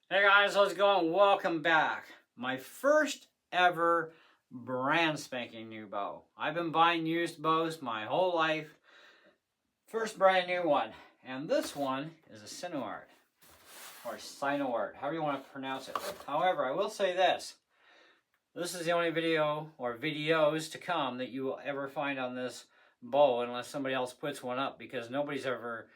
Hey guys, how's it going? Welcome back. My first ever brand spanking new bow. I've been buying used bows my whole life. First brand new one. And this one is a SinoArt. Or SinoArt, however you want to pronounce it. However, I will say this. This is the only video or videos to come that you will ever find on this bow unless somebody else puts one up, because nobody's ever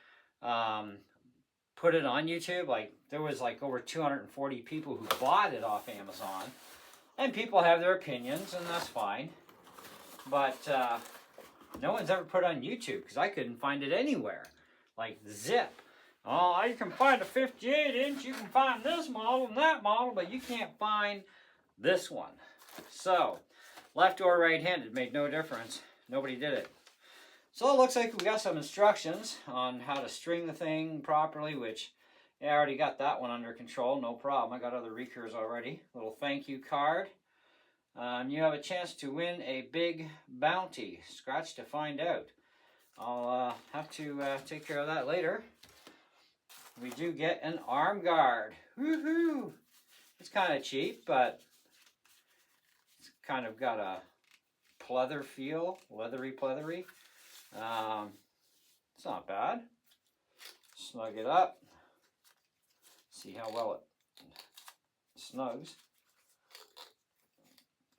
put it on YouTube. Like, there was like over 240 people who bought it off Amazon, and people have their opinions, and that's fine, but no one's ever put it on YouTube because I couldn't find it anywhere. Like, zip. Oh, you can find a 58 inch, you can find this model and that model, but you can't find this one. So left or right-handed made no difference. Nobody did it. So it looks like we got some instructions on how to string the thing properly, which, yeah, I already got that one under control, no problem. I got other Recurves already. Little thank you card. You have a chance to win a big bounty. Scratch to find out. I'll have to take care of that later. We do get an arm guard. Woohoo! It's kind of cheap, but it's kind of got a pleather feel, leathery pleathery. It's not bad. Snug it up. See how well it snugs.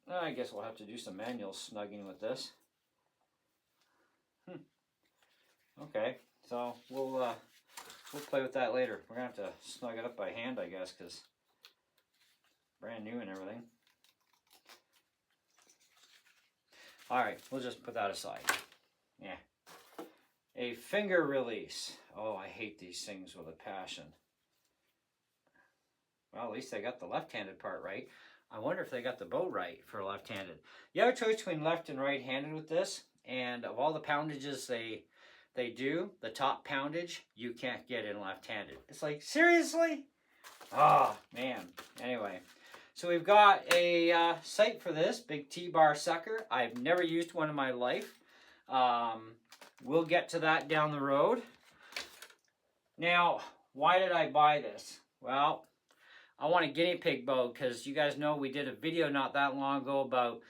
I guess we'll have to do some manual snugging with this. Okay, so we'll play with that later. We're gonna have to snug it up by hand, I guess, because brand new and everything. All right, we'll just put that aside. Yeah. A finger release. Oh, I hate these things with a passion. Well, at least they got the left-handed part right. I wonder if they got the bow right for left-handed. You have a choice between left and right-handed with this, and of all the poundages they do, the top poundage you can't get in left-handed. It's like, seriously? Oh, man. Anyway, so we've got a sight for this, big T-bar sucker. I've never used one in my life. We'll get to that down the road. Now, why did I buy this? Well, I want a guinea pig bow because you guys know we did a video not that long ago about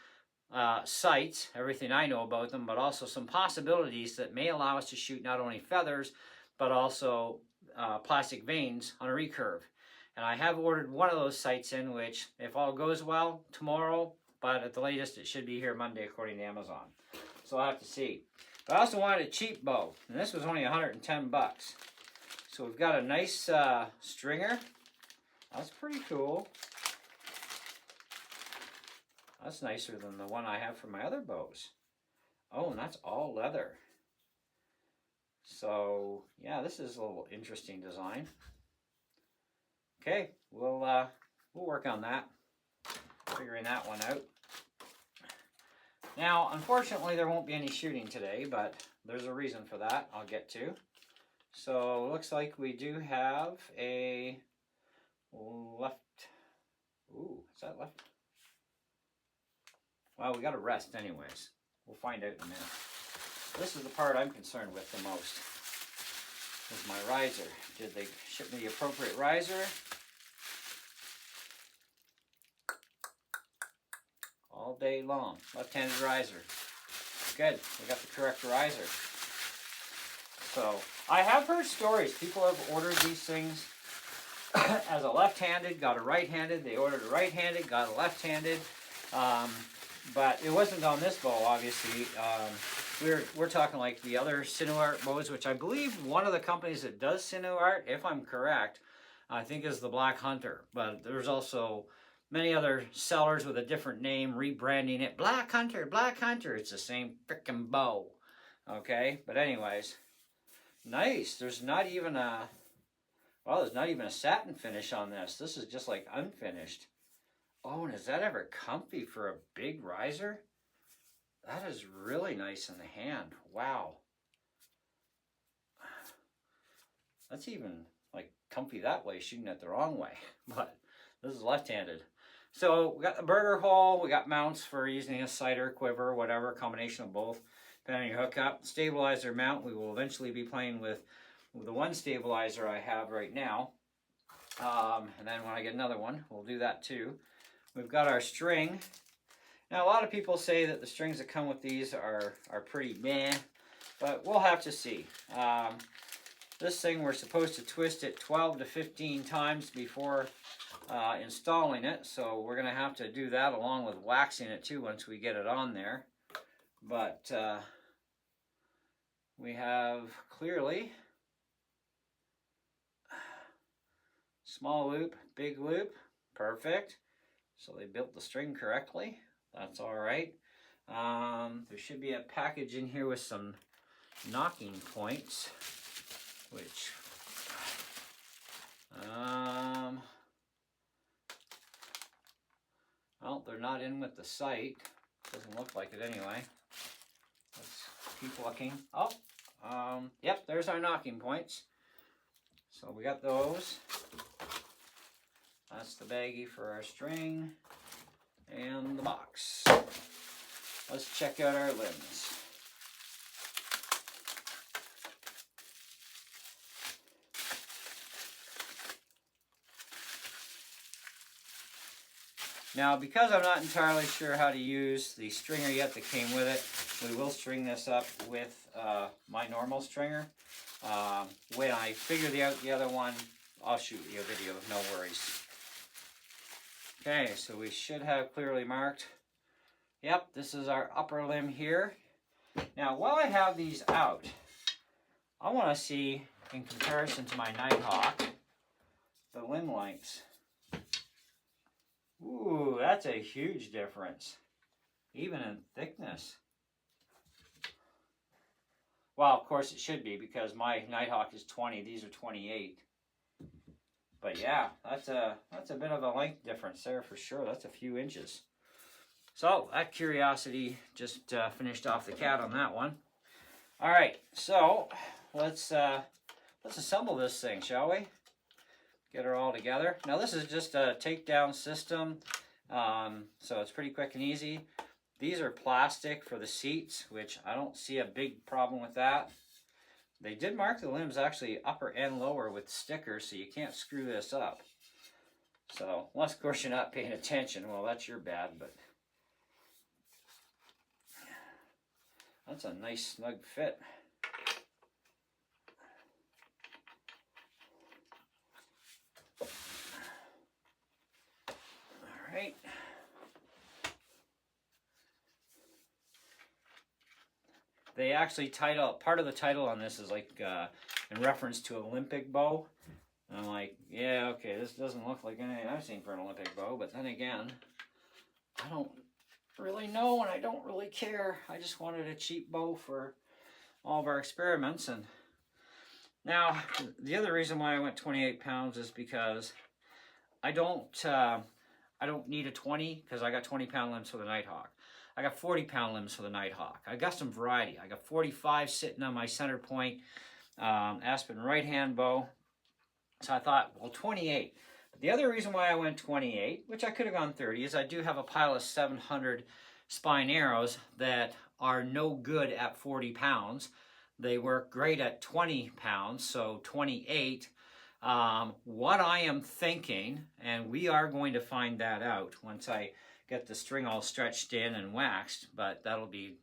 sights, everything I know about them, but also some possibilities that may allow us to shoot not only feathers, but also plastic vanes on a recurve. And I have ordered one of those sights in, which, if all goes well, tomorrow, but at the latest it should be here Monday according to Amazon. So I'll have to see. But I also wanted a cheap bow, and this was only 110 bucks. So we've got a nice stringer. That's pretty cool. That's nicer than the one I have for my other bows. Oh, and that's all leather. So, yeah, this is a little interesting design. Okay, we'll work on that, figuring that one out. Now, unfortunately, there won't be any shooting today, but there's a reason for that I'll get to. So, it looks like we do have a left. Ooh, is that left? Well, we got to rest anyways. We'll find out in a minute. This is the part I'm concerned with the most. Is my riser. Did they ship me the appropriate riser? All day long. Left-handed riser. Good. We got the correct riser. So, I have heard stories. People have ordered these things as a left-handed, got a right-handed. They ordered a right-handed, got a left-handed. But it wasn't on this bow, obviously. We're talking like the other SinoArt bows, which I believe one of the companies that does SinoArt, if I'm correct, I think is the Black Hunter. But there's also many other sellers with a different name rebranding it. Black Hunter, Black Hunter. It's the same frickin' bow. Okay? But anyways, nice. There's not even a, well, there's not even a satin finish on this. This is just like unfinished. Oh, and is that ever comfy for a big riser? That is really nice in the hand. Wow. That's even like comfy that way, shooting it the wrong way. But this is left-handed. So we got the burger hole. We got mounts for using a sighter, quiver, whatever, combination of both, depending on your hookup. Stabilizer mount, we will eventually be playing with the one stabilizer I have right now. And then when I get another one, we'll do that too. We've got our string. Now, a lot of people say that the strings that come with these are pretty meh, but we'll have to see. This thing, we're supposed to twist it 12 to 15 times before installing it, so we're going to have to do that along with waxing it too once we get it on there. But we have clearly small loop, big loop, perfect. So they built the string correctly. That's all right. There should be a package in here with some knocking points, which well, they're not in with the site. Doesn't look like it anyway. Let's keep looking. Oh, yep, there's our knocking points. So we got those. That's the baggie for our string and the box. Let's check out our limbs. Now, because I'm not entirely sure how to use the stringer yet that came with it, we will string this up with my normal stringer. When I figure out the other one, I'll shoot you a video, no worries. Okay, so we should have clearly marked. Yep, this is our upper limb here. Now, while I have these out, I want to see, in comparison to my Nighthawk, the limb lengths. Ooh, that's a huge difference, even in thickness. Well, of course it should be, because my Nighthawk is 20, these are 28. But yeah, that's a bit of a length difference there for sure. That's a few inches. So that curiosity just finished off the cat on that one. All right, so let's assemble this thing, shall we? Get her all together. Now this is just a takedown system, so it's pretty quick and easy. These are plastic for the seats, which I don't see a big problem with that. They did mark the limbs actually upper and lower with stickers, so you can't screw this up. So, unless of course you're not paying attention, well, that's your bad, but that's a nice snug fit. All right. They actually part of the title on this is like in reference to Olympic bow. And I'm like, yeah, okay, this doesn't look like anything I've seen for an Olympic bow, but then again, I don't really know and I don't really care. I just wanted a cheap bow for all of our experiments. And now, the other reason why I went 28 pounds is because I don't need a 20, because I got 20-pound limbs for the Nighthawk. I got 40-pound limbs for the Nighthawk. I got some variety. I got 45 sitting on my center point Aspen right-hand bow. So I thought, well, 28. But the other reason why I went 28, which I could have gone 30, is I do have a pile of 700 spine arrows that are no good at 40 pounds. They work great at 20 pounds, so 28. What I am thinking, and we are going to find that out once I get the string all stretched in and waxed, but that'll be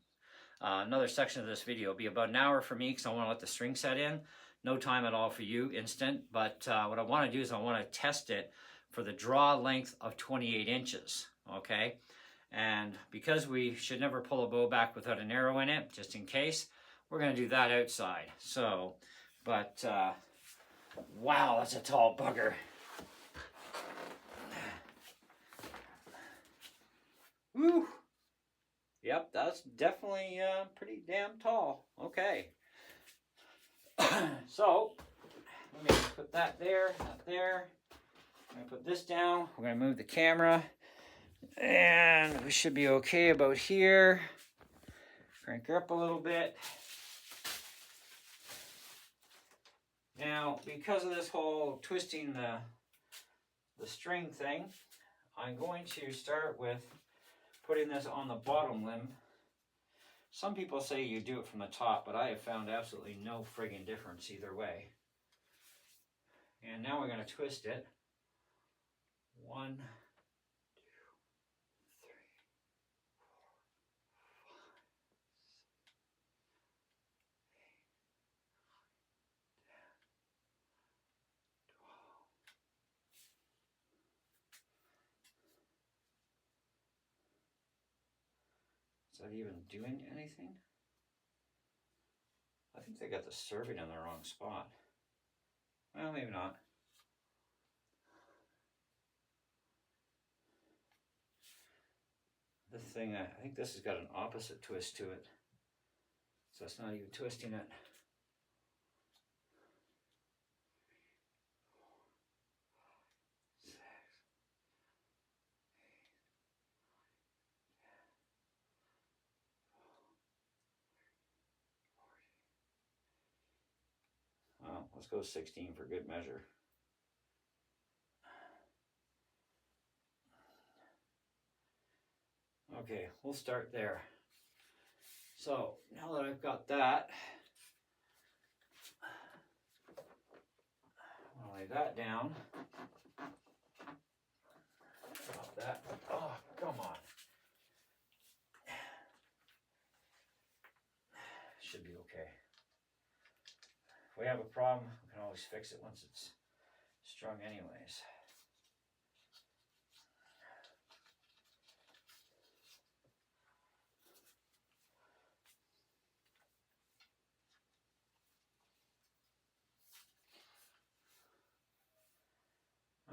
another section of this video. It'll be about an hour for me because I want to let the string set in. No time at all for you, instant. But what I want to do is I want to test it for the draw length of 28 inches, okay? And because we should never pull a bow back without an arrow in it, just in case, we're going to do that outside. So, but, wow, that's a tall bugger. Woo! Yep, that's definitely pretty damn tall. Okay. So, let me put that there, that there. I'm going to put this down. We're going to move the camera. And we should be okay about here. Crank her up a little bit. Now, because of this whole twisting the string thing, I'm going to start with putting this on the bottom limb. Some people say you do it from the top, but I have found absolutely no friggin' difference either way. And now we're going to twist it. 1, 2, 3, 4, 5, 6, 7, 8, 9, 10, 11, 12. Is that even doing anything? I think they got the serving in the wrong spot. Well, maybe not. This thing, I think this has got an opposite twist to it. So it's not even twisting it. Well, let's go 16 for good measure. Okay, we'll start there. So now that I've got that, I'll lay that down. Drop that. Oh, come on. Should be okay. If we have a problem, we can always fix it once it's strung anyways.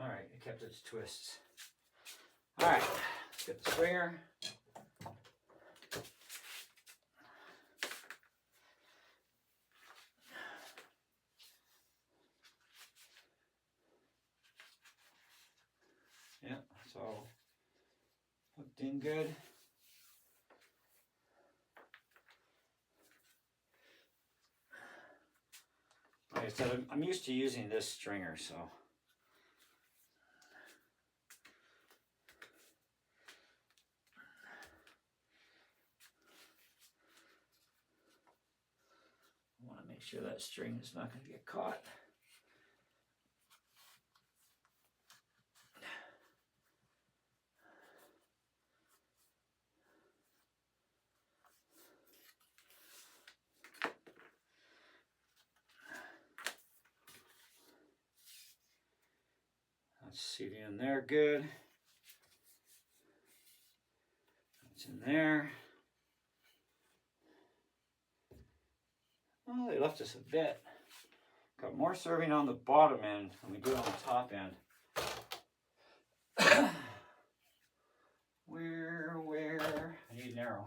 All right, it kept its twists. All right, let's get the stringer. Yeah, it's all hooked in good. Like I said, I'm used to using this stringer, so. I want to make sure that string is not going to get caught. That's seating in there good. That's in there. Well, they left us a bit. Got more serving on the bottom end than we do on the top end. Where? I need an arrow.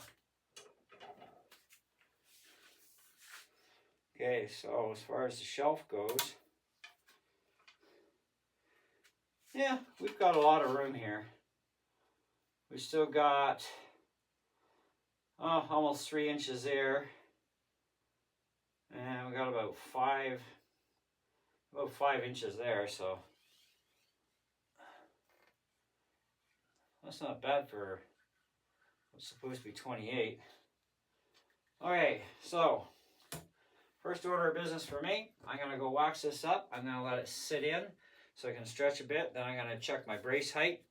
Okay, so as far as the shelf goes, yeah, we've got a lot of room here. We still got almost 3 inches there. And we got about 5 inches there, so that's not bad for what's supposed to be 28. Okay, so first order of business for me, I'm gonna go wax this up. I'm gonna let it sit in so I can stretch a bit. Then I'm gonna check my brace height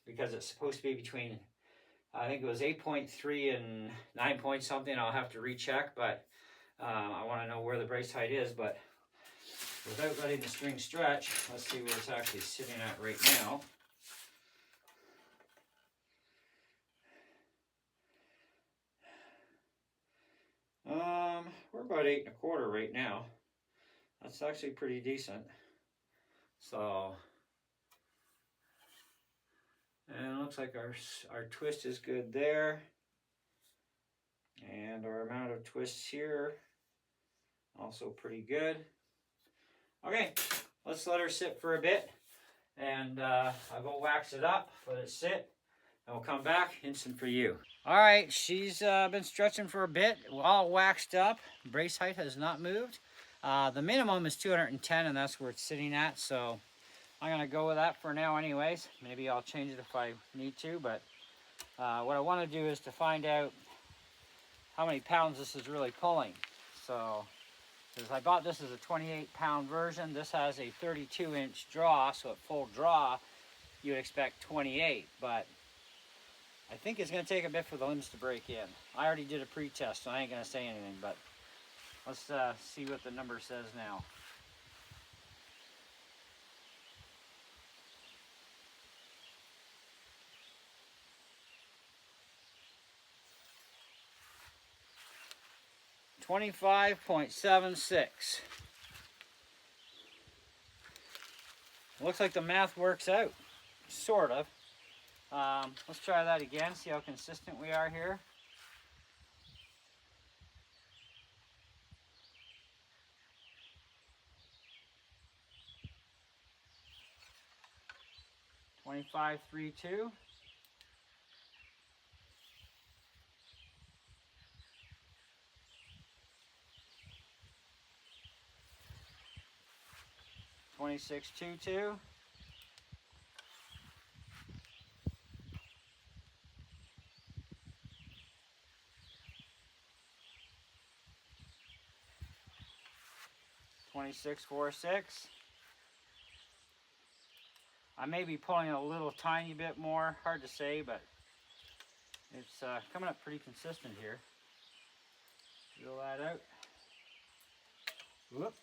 because it's supposed to be between, I think it was 8.3 and 9 point something. I'll have to recheck, but I want to know where the brace height is. But without letting the string stretch, let's see where it's actually sitting at right now. We're about 8 1/4 right now. That's actually pretty decent. So, and it looks like our twist is good there. And our amount of twists here, also pretty good. Okay, let's let her sit for a bit. And I'll go wax it up, let it sit, and we'll come back instant for you. All right, she's been stretching for a bit, all waxed up. Brace height has not moved. The minimum is 210, and that's where it's sitting at, so I'm gonna go with that for now anyways. Maybe I'll change it if I need to, but what I wanna do is to find out how many pounds this is really pulling. So Because I bought this as a 28-pound version. This has a 32-inch draw, so at full draw, you would expect 28, but I think it's going to take a bit for the limbs to break in. I already did a pre-test, so I ain't going to say anything, but let's see what the number says now. .76. Looks like the math works out, sort of. Let's try that again, see how consistent we are here. .2532. .2622. .2646. I may be pulling a little tiny bit more, hard to say, but it's coming up pretty consistent here. Fill that out. Whoop.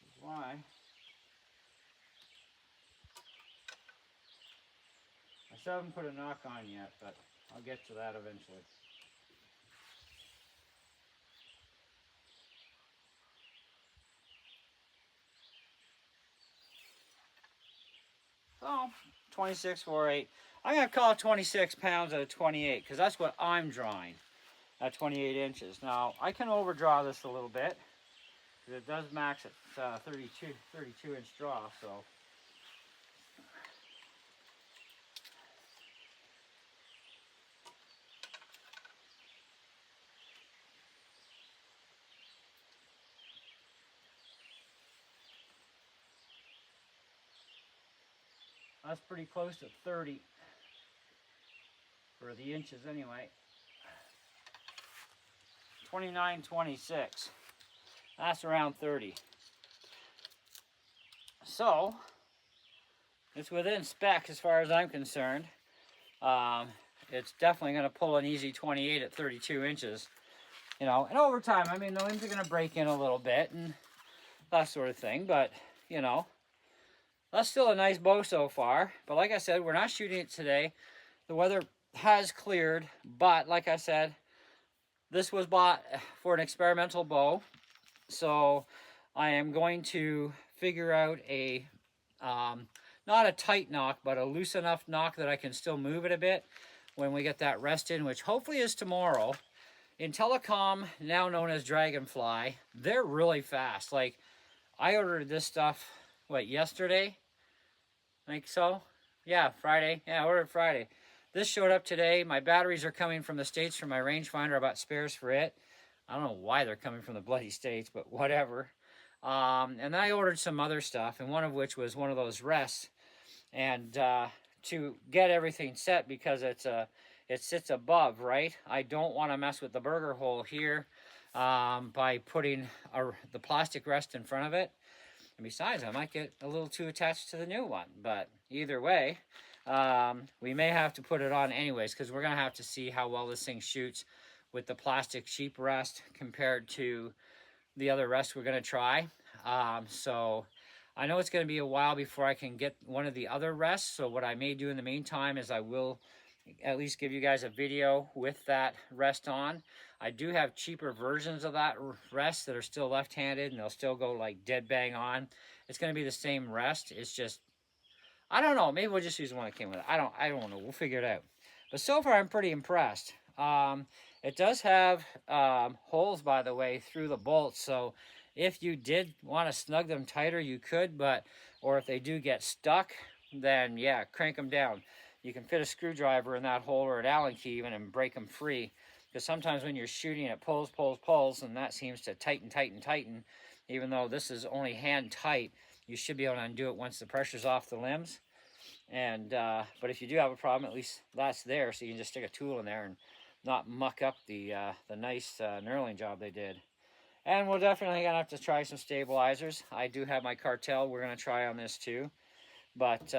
This is why. I still haven't put a knock on yet, but I'll get to that eventually. So, 2648. I'm going to call it 26 pounds out of 28 because that's what I'm drawing at 28 inches. Now, I can overdraw this a little bit because it does max at 32 inch draw, so. That's pretty close to 30 for the inches anyway. 29.26. That's around 30. So, it's within spec as far as I'm concerned. It's definitely going to pull an easy 28 at 32 inches. You know, and over time, I mean, the limbs are going to break in a little bit and that sort of thing, but, you know, that's still a nice bow so far, but like I said, we're not shooting it today. The weather has cleared, but like I said, this was bought for an experimental bow, so I am going to figure out a, not a tight knock, but a loose enough knock that I can still move it a bit when we get that rest in, which hopefully is tomorrow. In Telecom, now known as Dragonfly, they're really fast. Like, I ordered this stuff, what, yesterday? I think so. Yeah, Friday. Yeah, I ordered Friday. This showed up today. My batteries are coming from the States from my rangefinder. I bought spares for it. I don't know why they're coming from the bloody States, but whatever. And then I ordered some other stuff, and one of which was one of those rests. And to get everything set, because it sits above, right? I don't want to mess with the burger hole here by putting the plastic rest in front of it. And besides, I might get a little too attached to the new one. But either way, we may have to put it on anyways, because we're going to have to see how well this thing shoots with the plastic sheep rest compared to the other rest we're going to try. So I know it's going to be a while before I can get one of the other rests. So what I may do in the meantime is I will at least give you guys a video with that rest on. I do have cheaper versions of that rest that are still left-handed, and they'll still go like dead bang on. It's going to be the same rest. It's just, I don't know. Maybe we'll just use the one that came with it. I don't know. We'll figure it out. But so far, I'm pretty impressed. It does have holes, by the way, through the bolts. So if you did want to snug them tighter, you could. Or if they do get stuck, then yeah, crank them down. You can fit a screwdriver in that hole or an Allen key even and break them free. Because sometimes when you're shooting, it pulls, and that seems to tighten. Even though this is only hand tight, you should be able to undo it once the pressure's off the limbs. And but if you do have a problem, at least that's there, so you can just stick a tool in there and not muck up the nice knurling job they did. And we're definitely gonna have to try some stabilizers. I do have my cartel we're gonna try on this too. But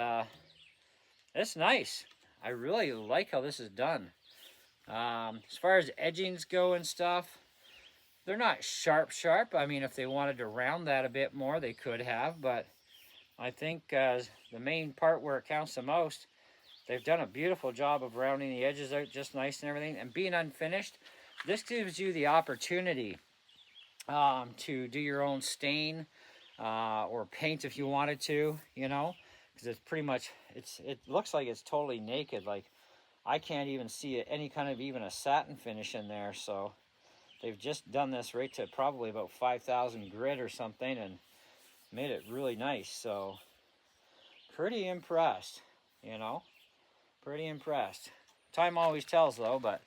it's nice. I really like how this is done. As far as edgings go and stuff, they're not sharp. I mean, if they wanted to round that a bit more, they could have. But I think the main part where it counts the most, they've done a beautiful job of rounding the edges out just nice and everything. And being unfinished, this gives you the opportunity to do your own stain or paint if you wanted to, you know, because it's pretty much, it looks like it's totally naked. Like I can't even see any kind of even a satin finish in there. So they've just done this right to probably about 5,000 grit or something and made it really nice. So pretty impressed, you know, pretty impressed. Time always tells though, but,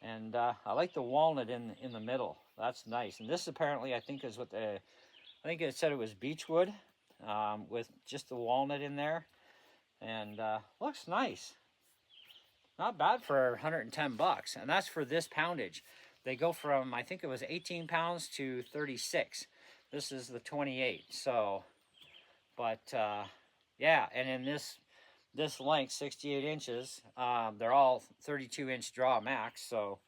and I like the walnut in the middle. That's nice. And this apparently, I think, is what I think it said it was beechwood with just the walnut in there. And looks nice. Not bad for 110 bucks. And that's for this poundage. They go from, I think it was 18 pounds to 36. This is the 28. So, but yeah, and in this length, 68 inches, they're all 32-inch draw max. So,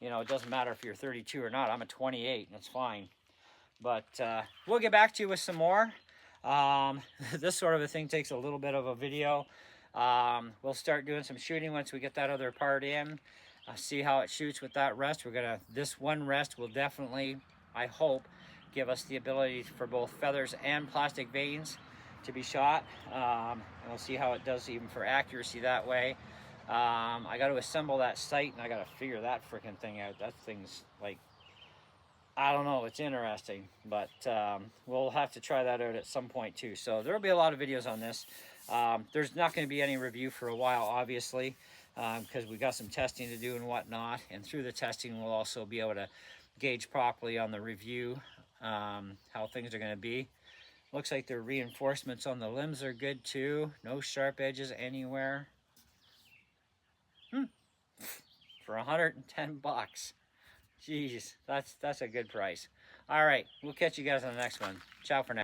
you know, it doesn't matter if you're 32 or not. I'm a 28, and it's fine. But we'll get back to you with some more. This sort of a thing takes a little bit of a video. We'll start doing some shooting once we get that other part in. See how it shoots with that rest. This one rest will definitely, I hope, give us the ability for both feathers and plastic veins to be shot. And we'll see how it does even for accuracy that way. I got to assemble that sight and I got to figure that freaking thing out. That thing's like, I don't know, it's interesting, but we'll have to try that out at some point too. So there'll be a lot of videos on this. There's not going to be any review for a while, obviously, because we got some testing to do and whatnot. And through the testing, we'll also be able to gauge properly on the review how things are going to be. Looks like the reinforcements on the limbs are good too. No sharp edges anywhere. For 110 bucks. Jeez, that's a good price. All right, we'll catch you guys on the next one. Ciao for now.